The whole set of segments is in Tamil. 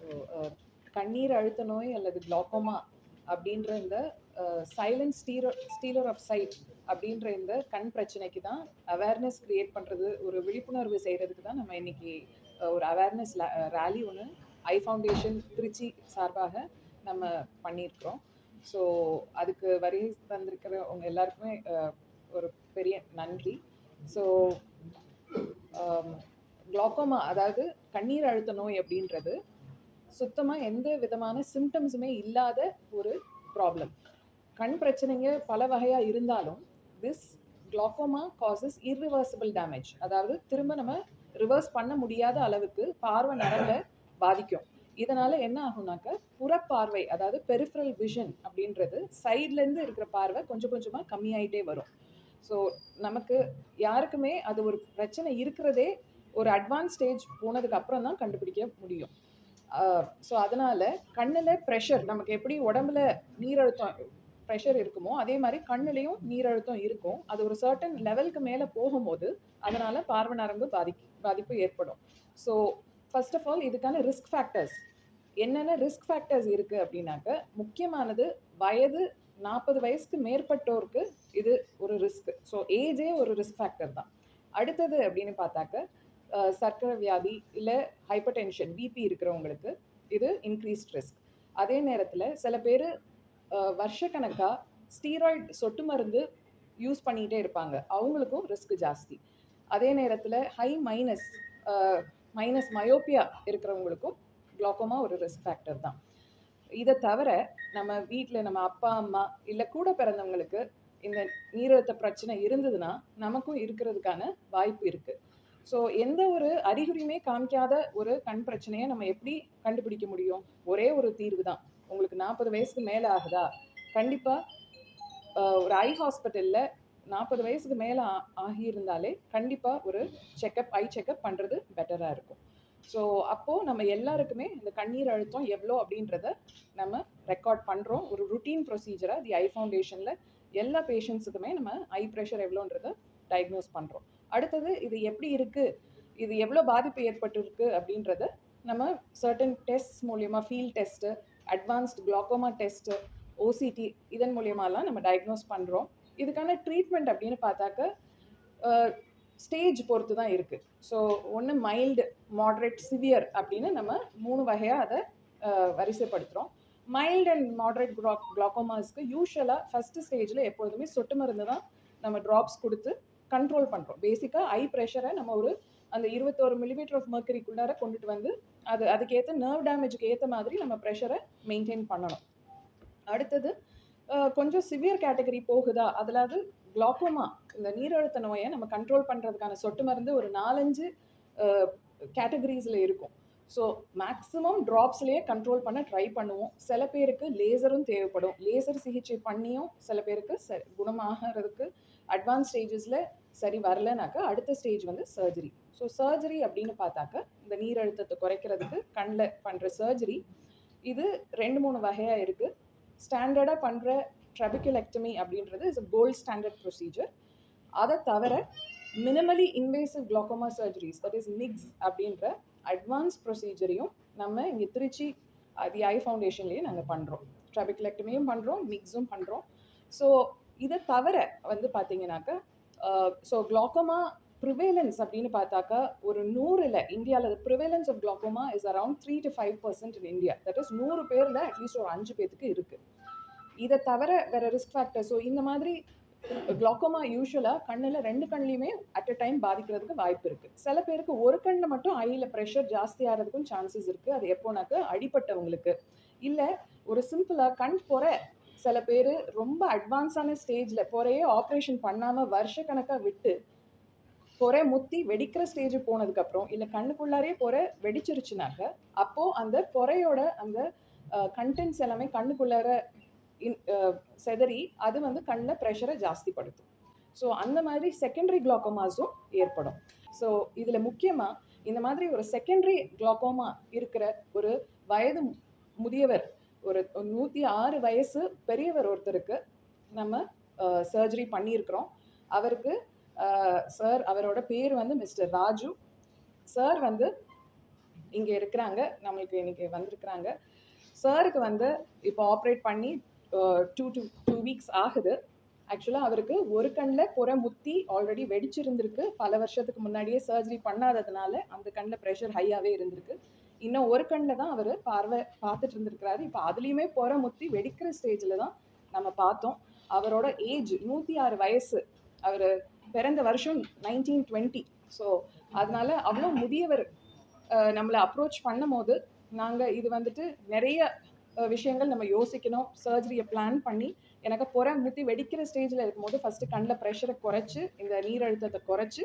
ஸோ கண்ணீர் அழுத்த நோய் அல்லது குளோக்கோமா அப்படின்ற இந்த சைலண்ட் ஸ்டீலர் ஆஃப் சைட் அப்படின்ற இந்த கண் பிரச்சனைக்கு தான் அவேர்னஸ் கிரியேட் பண்ணுறது, ஒரு விழிப்புணர்வு செய்கிறதுக்கு தான் நம்ம இன்னைக்கு ஒரு அவேர்னஸ் ரேலி ஒன்று ஐ ஃபவுண்டேஷன் திருச்சி சார்பாக நம்ம பண்ணியிருக்கிறோம். ஸோ அதுக்கு வருகை தந்திருக்கிற உங்க எல்லாருக்குமே ஒரு பெரிய நன்றி. ஸோ குளோக்கோமா அதாவது கண்ணீர் அழுத்த நோய் அப்படின்றது சுத்தமாக எந்த விதமான சிம்டம்ஸுமே இல்லாத ஒரு ப்ராப்ளம். கண் பிரச்சனைங்க பல வகையாக இருந்தாலும் this glaucoma causes irreversible damage, அதாவது திரும்ப நம்ம ரிவர்ஸ் பண்ண முடியாத அளவுக்கு பார்வை நரம்பை பாதிக்கும். இதனால என்ன ஆகும்னாக்க புறப்பார்வை, அதாவது பெரிஃபரல் விஷன் அப்படின்றது சைட்லேருந்து இருக்கிற பார்வை கொஞ்சம் கொஞ்சமாக கம்மியாயிட்டே வரும். ஸோ நமக்கு யாருக்குமே அது ஒரு பிரச்சனை இருக்கிறதே ஒரு அட்வான்ஸ் ஸ்டேஜ் போனதுக்கு அப்புறம் தான் கண்டுபிடிக்க முடியும். ஸோ அதனால கண்ணில் ப்ரெஷர், நமக்கு எப்படி உடம்புல நீரழுத்தம் ப்ரெஷர் இருக்குமோ அதே மாதிரி கண்ணுலேயும் நீரழுத்தம் இருக்கும். அது ஒரு சர்டன் லெவலுக்கு மேலே போகும்போது அதனால பார்வை நரம்பு பாதிப்பு ஏற்படும். ஸோ ஃபர்ஸ்ட் ஆஃப் ஆல் இதுக்கான ரிஸ்க் ஃபேக்டர்ஸ் என்னென்ன ரிஸ்க் ஃபேக்டர்ஸ் இருக்குது அப்படின்னாக்க, முக்கியமானது வயது 40 வயசுக்கு மேற்பட்டோருக்கு இது ஒரு ரிஸ்க். ஸோ ஏஜே ஒரு ரிஸ்க் ஃபேக்டர் தான். அடுத்தது அப்படின்னு பார்த்தாக்க சர்க்கரை வியாதி இல்லை ஹைப்பர் டென்ஷன் பிபி இருக்கிறவங்களுக்கு இது இன்க்ரீஸ்ட் ரிஸ்க். அதே நேரத்தில் சில பேர் வருஷக்கணக்காக ஸ்டீராய்டு சொட்டு மருந்து யூஸ் பண்ணிகிட்டே இருப்பாங்க, அவங்களுக்கும் ரிஸ்க் ஜாஸ்தி. அதே நேரத்தில் ஹை மைனஸ் மயோப்பியா இருக்கிறவங்களுக்கும் குளோக்கோமா ஒரு ரிஸ்க் ஃபேக்டர் தான். இதை தவிர நம்ம வீட்டில் நம்ம அப்பா அம்மா இல்லை கூட பிறந்தவங்களுக்கு இந்த நீரழுத்த பிரச்சனை இருந்ததுன்னா நமக்கும் இருக்கிறதுக்கான வாய்ப்பு இருக்குது. ஸோ எந்த ஒரு அறிகுறியுமே காமிக்காத ஒரு கண் பிரச்சனையை நம்ம எப்படி கண்டுபிடிக்க முடியும்? ஒரே ஒரு தீர்வு தான். உங்களுக்கு 40 வயசுக்கு மேலே ஆகுதா, கண்டிப்பாக ஒரு ஐ ஹாஸ்பிட்டலில் 40 வயசுக்கு மேலே ஆகியிருந்தாலே கண்டிப்பாக ஒரு ஐ செக்கப் பண்ணுறது பெட்டராக இருக்கும். ஸோ அப்போது நம்ம எல்லாருக்குமே இந்த கண்ணீர் அழுத்தம் எவ்வளோ அப்படின்றத நம்ம ரெக்கார்ட் பண்ணுறோம். ஒரு ருட்டீன் ப்ரொசீஜராக தி ஐ ஃபவுண்டேஷனில் எல்லா பேஷண்ட்ஸுக்குமே நம்ம ஐ ப்ரெஷர் எவ்வளோன்றதை டயக்னோஸ் பண்ணுறோம். அடுத்தது இது எப்படி இருக்குது, இது எவ்வளோ பாதிப்பு ஏற்பட்டிருக்கு அப்படின்றத நம்ம சர்டன் டெஸ்ட் மூலியமாக, field test, advanced glaucoma test, OCT இதன் மூலியமாலாம் நம்ம டயக்னோஸ் பண்ணுறோம். இதுக்கான ட்ரீட்மெண்ட் அப்படின்னு பார்த்தாக்க ஸ்டேஜ் பொறுத்து தான் இருக்குது. ஸோ ஒன்று மைல்டு, மாட்ரேட், சிவியர் அப்படின்னு நம்ம 3 வகையாக அதை வரிசைப்படுத்துகிறோம். மைல்டு அண்ட் மாட்ரேட் குளோக்கோமாஸ்க்கு யூஸ்வலாக ஃபஸ்ட்டு ஸ்டேஜில் எப்பொழுதுமே சொட்டு மருந்து தான் நம்ம ட்ராப்ஸ் கொடுத்து கண்ட்ரோல் பண்ணுறோம். பேசிக்காக ஐ ப்ரெஷரை நம்ம ஒரு அந்த 21 மில்லிமீட்டர் ஆஃப் மர்க்கரிக்குள்ளார கொண்டுட்டு வந்து அதுக்கேற்ற நர்வ் டேமேஜுக்கு ஏற்ற மாதிரி நம்ம ப்ரெஷரை மெயின்டைன் பண்ணணும். அடுத்தது கொஞ்சம் சிவியர் கேட்டகரி போகுதா, அதாவது குளோக்கோமா இந்த நீரழுத்த நோயை நம்ம கண்ட்ரோல் பண்ணுறதுக்கான சொட்டு மருந்து ஒரு 4-5 கேட்டகரிஸில் இருக்கும். ஸோ மேக்ஸிமம் ட்ராப்ஸ்லேயே கண்ட்ரோல் பண்ண ட்ரை பண்ணுவோம். சில பேருக்கு லேசரும் தேவைப்படும். லேசர் சிகிச்சை பண்ணியும் சில பேருக்கு குணமாகிறதுக்கு அட்வான்ஸ் ஸ்டேஜஸில் சரி வரலனாக்கா அடுத்த ஸ்டேஜ் வந்து சர்ஜரி. ஸோ சர்ஜரி அப்படின்னு பார்த்தாக்க இந்த நீரழுத்தத்தை குறைக்கிறதுக்கு கண்ணில் பண்ணுற சர்ஜரி இது 2-3 வகையாக இருக்குது. ஸ்டாண்டர்டாக பண்ணுற ட்ரபிகுலெக்டமி அப்படின்றது is a gold standard procedure. அதை தவிர minimally invasive glaucoma surgeries, that is MIGS அப்படின்ற அட்வான்ஸ் ப்ரொசீஜரையும் நம்ம இங்கே திருச்சி தி ஐ ஃபவுண்டேஷன்லேயே நாங்கள் பண்ணுறோம். ட்ரபிகுலெக்டமியும் பண்ணுறோம், மிக்ஸும் பண்ணுறோம். ஸோ இதை தவிர வந்து பார்த்தீங்கன்னாக்கா ஸோ குளோக்கோமா ப்ரிவேலன்ஸ் அப்படின்னு பார்த்தாக்கா ஒரு 100ல் இந்தியாவில் prevalence of glaucoma is around 3 to 5% in India. That is 100 பேரில் அட்லீஸ்ட் ஒரு 5 பேருக்கு இருக்குது. இதை தவிர வேறு ரிஸ்க் ஃபேக்டர். ஸோ இந்த மாதிரி குளோக்கோமா யூஸ்வலாக கண்ணில் 2 கண்ணிலையுமே அட் அ டைம் பாதிக்கிறதுக்கு வாய்ப்பு இருக்குது. சில பேருக்கு ஒரு கண்ணில் மட்டும் ஐயில் ப்ரெஷர் ஜாஸ்தி ஆகிறதுக்கும் சான்சஸ் இருக்குது. அது எப்போனாக்க அடிப்பட்டவங்களுக்கு, இல்லை ஒரு சிம்பிளாக கண் பொறை, சில பேர் ரொம்ப அட்வான்ஸான ஸ்டேஜில் பொறையே ஆப்ரேஷன் பண்ணாமல் வருஷக்கணக்காக விட்டு பொறை முத்தி வெடிக்கிற ஸ்டேஜ் போனதுக்கப்புறம், இல்லை கண்ணுக்குள்ளாரே பொறை வெடிச்சிருச்சுனாக்க அப்போது அந்த பொறையோட அந்த கண்டென்ட்ஸ் எல்லாமே கண்ணுக்குள்ளார செதறி அது வந்து கண்ணில் ப்ரெஷரை ஜாஸ்திப்படுத்தும். ஸோ அந்த மாதிரி செகண்டரி குளோக்கோமாஸும் ஏற்படும். ஸோ இதில் முக்கியமாக இந்த மாதிரி ஒரு செகண்டரி குளோக்கோமா இருக்கிற ஒரு வயது முதியவர், ஒரு 106 வயசு பெரியவர் ஒருத்தருக்கு நம்ம சர்ஜரி பண்ணியிருக்கிறோம். அவருக்கு சார், அவரோட பேர் வந்து மிஸ்டர் ராஜு சார் வந்து இங்கே இருக்கிறாங்க, நம்மளுக்கு இன்னைக்கு வந்திருக்கிறாங்க. சாருக்கு வந்து இப்போ ஆப்ரேட் பண்ணி 2 வீக்ஸ் ஆகுது. ஆக்சுவலாக அவருக்கு ஒரு கண்ணில் புற முத்தி ஆல்ரெடி வெடிச்சிருந்திருக்கு. பல வருஷத்துக்கு முன்னாடியே சர்ஜரி பண்ணாததுனால அந்த கண்ணில் ப்ரெஷர் ஹையாகவே இருந்திருக்கு. இன்னும் ஒரு கண்ணில் தான் அவர் பார்த்துட்டு இருந்திருக்கிறாரு. இப்போ அதுலேயுமே புற முத்தி வெடிக்கிற ஸ்டேஜில் தான் நம்ம பார்த்தோம். அவரோட ஏஜ் 106 வயசு. அவர் பிறந்த வருஷம் 1920. ஸோ அதனால அவ்வளோ முதியவர் நம்மளை அப்ரோச் பண்ணும் போது நாங்கள் இது வந்துட்டு நிறைய விஷயங்கள் நம்ம யோசிக்கணும். சர்ஜரியை பிளான் பண்ணி எனக்கு புற முத்தி வெடிக்கிற ஸ்டேஜில் இருக்கும்போது ஃபஸ்ட்டு கண்ணில் ப்ரெஷரை குறைச்சி இந்த நீரழுத்தத்தை குறைச்சி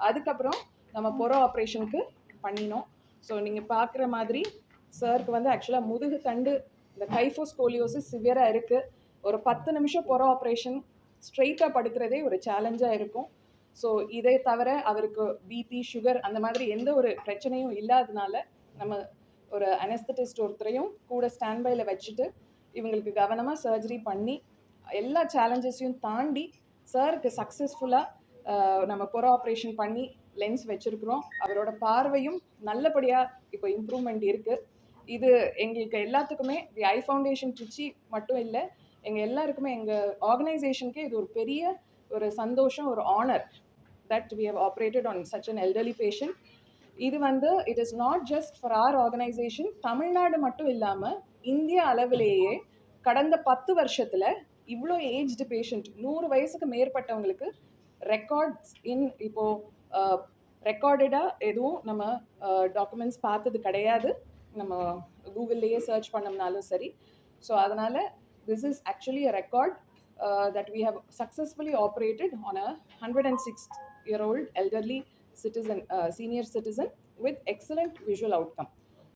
அதுக்கப்புறம் நம்ம புற ஆப்ரேஷனுக்கு பண்ணினோம். ஸோ நீங்கள் பார்க்குற மாதிரி சாருக்கு வந்து ஆக்சுவலாக முதுகு தண்டு இந்த கைஃபோஸ்கோலியோசிஸ் சிவியராக இருக்குது. ஒரு 10 நிமிஷம் புற ஆப்ரேஷன் ஸ்ட்ரெயிட்டாக படுக்கிறதே ஒரு சேலஞ்சாக இருக்கும். ஸோ இதை தவிர அவருக்கு பிபி சுகர் அந்த மாதிரி எந்த ஒரு பிரச்சனையும் இல்லாதனால நம்ம ஒரு அனஸ்தட்டிஸ்ட் ஒருத்தரையும் கூட ஸ்டாண்ட்பையில் வச்சுட்டு இவங்களுக்கு கவனமாக சர்ஜரி பண்ணி எல்லா சேலஞ்சஸையும் தாண்டி சாருக்கு சக்ஸஸ்ஃபுல்லாக நம்ம புற ஆப்ரேஷன் பண்ணி லென்ஸ் வச்சுருக்குறோம். அவரோட பார்வையும் நல்லபடியாக இப்போ இம்ப்ரூவ்மெண்ட் இருக்குது. இது எங்களுக்கு எல்லாத்துக்குமே தி ஐ ஃபவுண்டேஷன் திருச்சி மட்டும் இல்லை, எங்கள் எல்லாருக்குமே எங்கள் ஆர்கனைசேஷனுக்கே இது ஒரு பெரிய ஒரு சந்தோஷம், ஒரு honour that we have operated on such an elderly patient. இது வந்து it is not just for our organisation. Tamil Nadu மட்டும் இல்லாமல் இந்திய அளவிலேயே கடந்த 10 வருஷத்தில் இவ்வளோ ஏஜ்டு பேஷண்ட் 100 வயசுக்கு மேற்பட்டவங்களுக்கு ரெக்கார்ட்ஸ் இப்போது ரெக்கார்டடாக எதுவும் நம்ம டாக்குமெண்ட்ஸ் பார்த்தது கிடையாது. நம்ம கூகுள்லேயே சர்ச் பண்ணோம்னாலும் சரி. ஸோ அதனால் this is actually a record that we have successfully operated on a 106-year-old elderly citizen, senior citizen with excellent visual outcome.